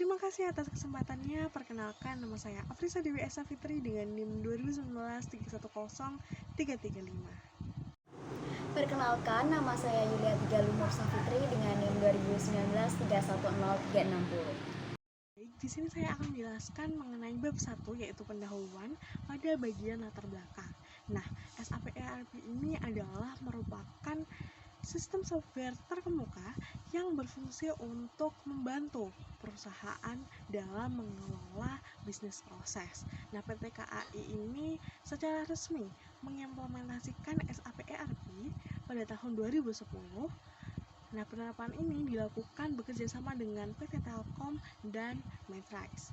Terima kasih atas kesempatannya. Perkenalkan, nama saya Afrisa Dewi Esa Fitri dengan NIM 2019 310335. Perkenalkan, nama saya Yulia Tiga Lumur Safitri dengan NIM 2019 310360. Baik, di sini saya akan menjelaskan mengenai bab 1 yaitu pendahuluan pada bagian latar belakang. Nah, SAP ERP ini adalah merupakan sistem software terkemuka yang berfungsi untuk membantu perusahaan dalam mengelola bisnis proses. Nah, PT KAI ini secara resmi mengimplementasikan SAP ERP pada tahun 2010. Nah, penerapan ini dilakukan bekerjasama dengan PT Telkom dan Matrix,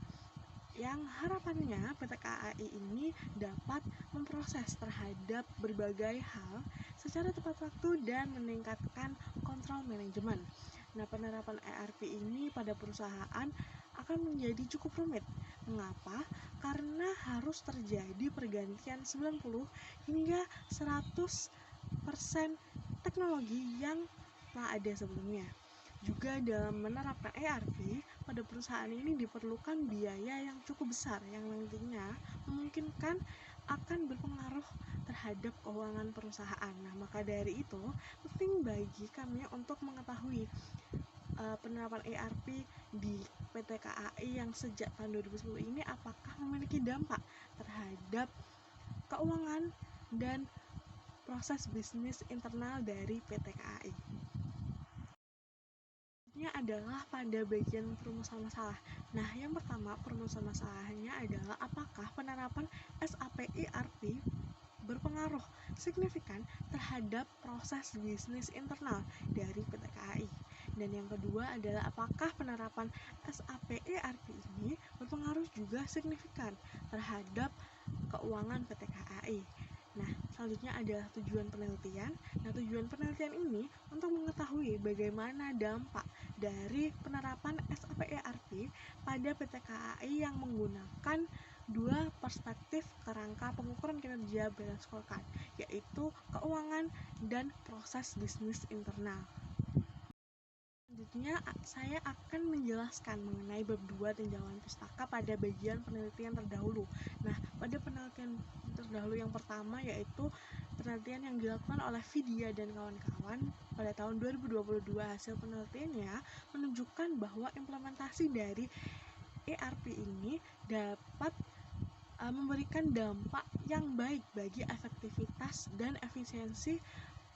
yang harapannya PT KAI ini dapat memproses terhadap berbagai hal secara tepat waktu dan meningkatkan kontrol manajemen. Nah, penerapan ERP ini pada perusahaan akan menjadi cukup rumit. Mengapa? Karena harus terjadi pergantian 90 hingga 100% teknologi yang telah ada sebelumnya. Juga dalam menerapkan ERP pada perusahaan ini diperlukan biaya yang cukup besar yang nantinya memungkinkan akan berpengaruh terhadap keuangan perusahaan. Nah, maka dari itu penting bagi kami untuk mengetahui penerapan ERP di PT KAI yang sejak tahun 2010 ini apakah memiliki dampak terhadap keuangan dan proses bisnis internal dari PT KAI. Adalah pada bagian perumusan masalah. Nah, yang pertama perumusan masalahnya adalah apakah penerapan SAP ERP berpengaruh signifikan terhadap proses bisnis internal dari PT KAI. Dan yang kedua adalah apakah penerapan SAP ERP ini berpengaruh juga signifikan terhadap keuangan PT KAI. Nah, selanjutnya adalah tujuan penelitian. Nah, tujuan penelitian ini untuk mengetahui bagaimana dampak dari penerapan SAP ERP pada PT KAI yang menggunakan dua perspektif kerangka pengukuran kinerja balance scorecard, yaitu keuangan dan proses bisnis internal. Selanjutnya, saya akan menjelaskan mengenai bab 2 tinjauan pustaka pada bagian penelitian terdahulu. Nah, pada penelitian terdahulu yang pertama yaitu penelitian yang dilakukan oleh Vidya dan kawan-kawan pada tahun 2022. Hasil penelitiannya menunjukkan bahwa implementasi dari ERP ini dapat memberikan dampak yang baik bagi efektivitas dan efisiensi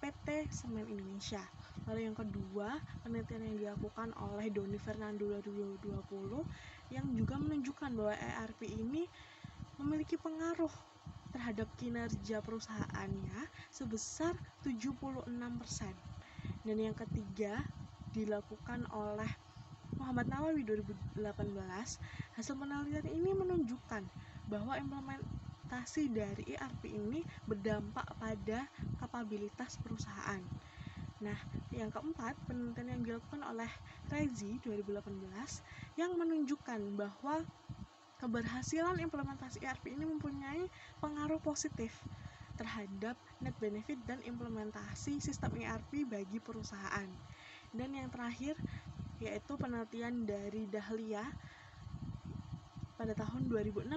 PT Semen Indonesia. Lalu yang kedua, penelitian yang dilakukan oleh Doni Fernando 2020 yang juga menunjukkan bahwa ERP ini memiliki pengaruh terhadap kinerja perusahaannya sebesar 76%. Dan yang ketiga, dilakukan oleh Muhammad Nawawi 2018. Hasil penelitian ini menunjukkan bahwa implementasi dari ERP ini berdampak pada kapabilitas perusahaan. Nah, yang keempat, penelitian yang dilakukan oleh Rezi 2018 yang menunjukkan bahwa keberhasilan implementasi ERP ini mempunyai pengaruh positif terhadap net benefit dan implementasi sistem ERP bagi perusahaan. Dan yang terakhir yaitu penelitian dari Dahlia pada tahun 2016.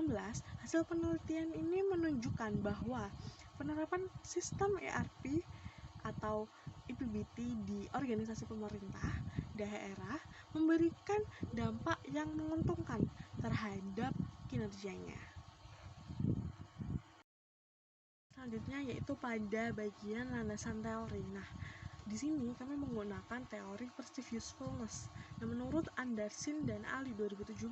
Hasil penelitian ini menunjukkan bahwa penerapan sistem ERP atau IPBT di organisasi pemerintah daerah memberikan dampak yang menguntungkan terhadap kinerjanya. Selanjutnya yaitu pada bagian landasan teori. Nah, di sini kami menggunakan teori perceived usefulness. Nah, menurut Anderson dan Ali 2017,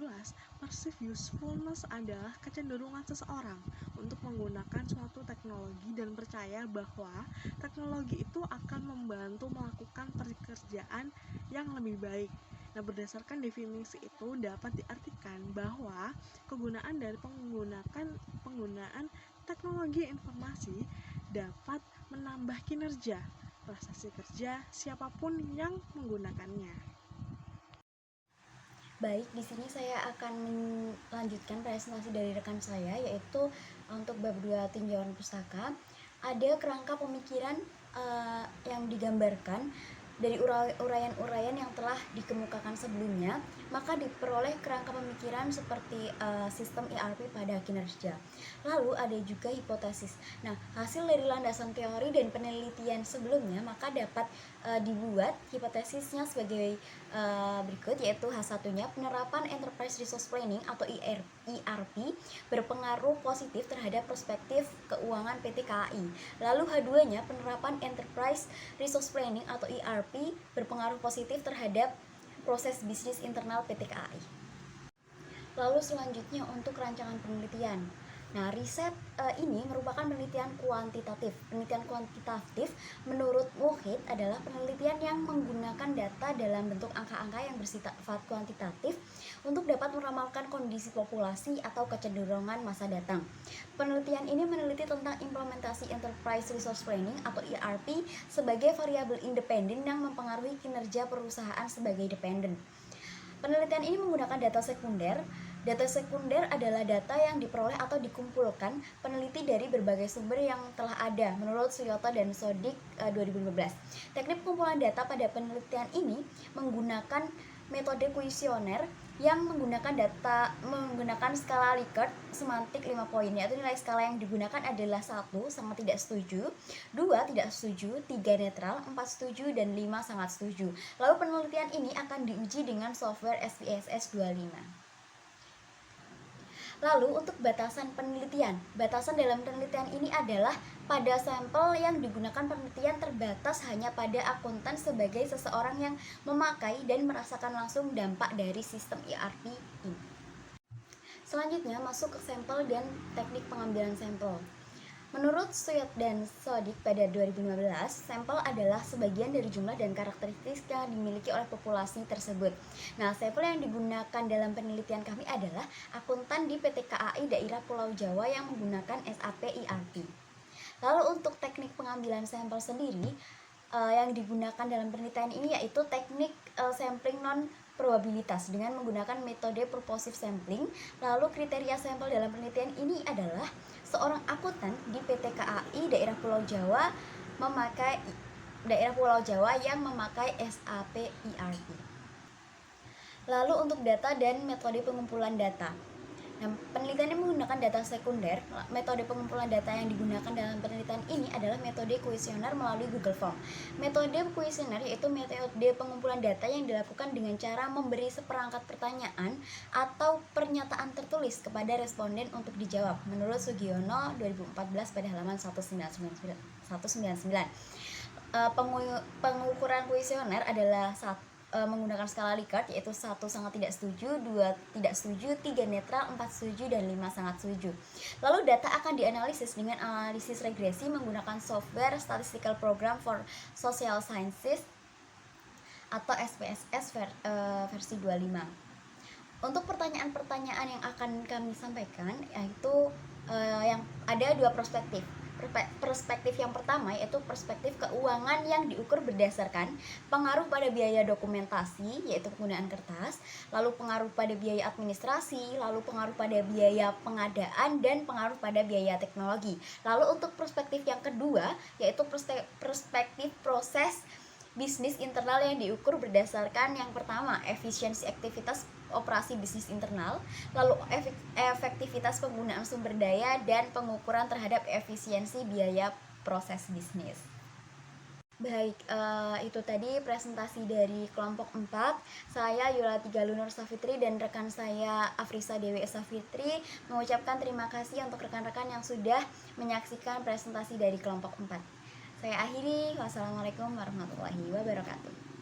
perceived usefulness adalah kecenderungan seseorang untuk menggunakan suatu teknologi dan percaya bahwa teknologi itu akan membantu melakukan pekerjaan yang lebih baik. Nah, berdasarkan definisi itu dapat diartikan bahwa kegunaan dari penggunaan teknologi informasi dapat menambah kinerja prestasi kerja siapapun yang menggunakannya. Baik, di sini saya akan melanjutkan presentasi dari rekan saya, yaitu untuk bab 2 tinjauan pustaka. Ada kerangka pemikiran yang digambarkan dari uraian-uraian yang telah dikemukakan sebelumnya, maka diperoleh kerangka pemikiran seperti sistem ERP pada kinerja. Lalu ada juga hipotesis. Nah, hasil dari landasan teori dan penelitian sebelumnya, maka dapat dibuat hipotesisnya sebagai berikut, yaitu H1-nya penerapan Enterprise Resource Planning atau ERP berpengaruh positif terhadap perspektif keuangan PT KAI. Lalu H2-nya penerapan Enterprise Resource Planning atau ERP berpengaruh positif terhadap proses bisnis internal PT KAI. Lalu selanjutnya untuk rancangan penelitian. Nah, riset ini merupakan penelitian kuantitatif. Penelitian kuantitatif menurut Muhid adalah penelitian yang menggunakan data dalam bentuk angka-angka yang bersifat kuantitatif untuk dapat meramalkan kondisi populasi atau kecenderungan masa datang. Penelitian ini meneliti tentang implementasi Enterprise Resource Planning atau ERP sebagai variabel independen yang mempengaruhi kinerja perusahaan sebagai dependen. Penelitian ini menggunakan data sekunder. Data sekunder adalah data yang diperoleh atau dikumpulkan peneliti dari berbagai sumber yang telah ada menurut Suyoto dan Sodik 2015. Teknik pengumpulan data pada penelitian ini menggunakan metode kuesioner yang menggunakan skala Likert semantik 5 poin, yaitu nilai skala yang digunakan adalah 1 sangat tidak setuju, 2 tidak setuju, 3 netral, 4 setuju, dan 5 sangat setuju. Lalu penelitian ini akan diuji dengan software SPSS 25. Lalu untuk batasan penelitian. Batasan dalam penelitian ini adalah pada sampel yang digunakan penelitian terbatas hanya pada akuntan sebagai seseorang yang memakai dan merasakan langsung dampak dari sistem ERP ini. Selanjutnya masuk ke sampel dan teknik pengambilan sampel. Menurut Suyot dan Sodik pada 2015, sampel adalah sebagian dari jumlah dan karakteristik yang dimiliki oleh populasi tersebut. Nah, sampel yang digunakan dalam penelitian kami adalah akuntan di PT KAI daerah Pulau Jawa yang menggunakan SAP ERP. Lalu untuk teknik pengambilan sampel sendiri, yang digunakan dalam penelitian ini yaitu teknik sampling non-probabilitas dengan menggunakan metode purposive sampling. Lalu kriteria sampel dalam penelitian ini adalah seorang akuntan di PT KAI daerah Pulau Jawa yang memakai SAP ERP. Lalu untuk data dan metode pengumpulan data. Nah, penelitian ini menggunakan data sekunder. Metode pengumpulan data yang digunakan dalam penelitian ini adalah metode kuesioner melalui Google Form. Metode kuesioner yaitu metode pengumpulan data yang dilakukan dengan cara memberi seperangkat pertanyaan atau pernyataan tertulis kepada responden untuk dijawab. Menurut Sugiono 2014 pada halaman 199. Pengukuran kuesioner adalah menggunakan skala Likert, yaitu 1 sangat tidak setuju, 2 tidak setuju, 3 netral, 4 setuju, dan 5 sangat setuju. Lalu data akan dianalisis dengan analisis regresi menggunakan software Statistical Program for Social Sciences atau SPSS versi 25. Untuk pertanyaan-pertanyaan yang akan kami sampaikan yaitu yang ada 2 perspektif. Perspektif yang pertama yaitu perspektif keuangan yang diukur berdasarkan pengaruh pada biaya dokumentasi yaitu penggunaan kertas, lalu pengaruh pada biaya administrasi, lalu pengaruh pada biaya pengadaan, dan pengaruh pada biaya teknologi. Lalu untuk perspektif yang kedua yaitu perspektif proses bisnis internal yang diukur berdasarkan yang pertama efisiensi aktivitas operasi bisnis internal, lalu efektivitas penggunaan sumber daya, dan pengukuran terhadap efisiensi biaya proses bisnis. Baik, itu tadi presentasi dari kelompok 4. Saya Yulati Galunur Safitri dan rekan saya Afrisa Dewi Safitri mengucapkan terima kasih untuk rekan-rekan yang sudah menyaksikan presentasi dari kelompok 4. Saya akhiri. Wassalamualaikum warahmatullahi wabarakatuh.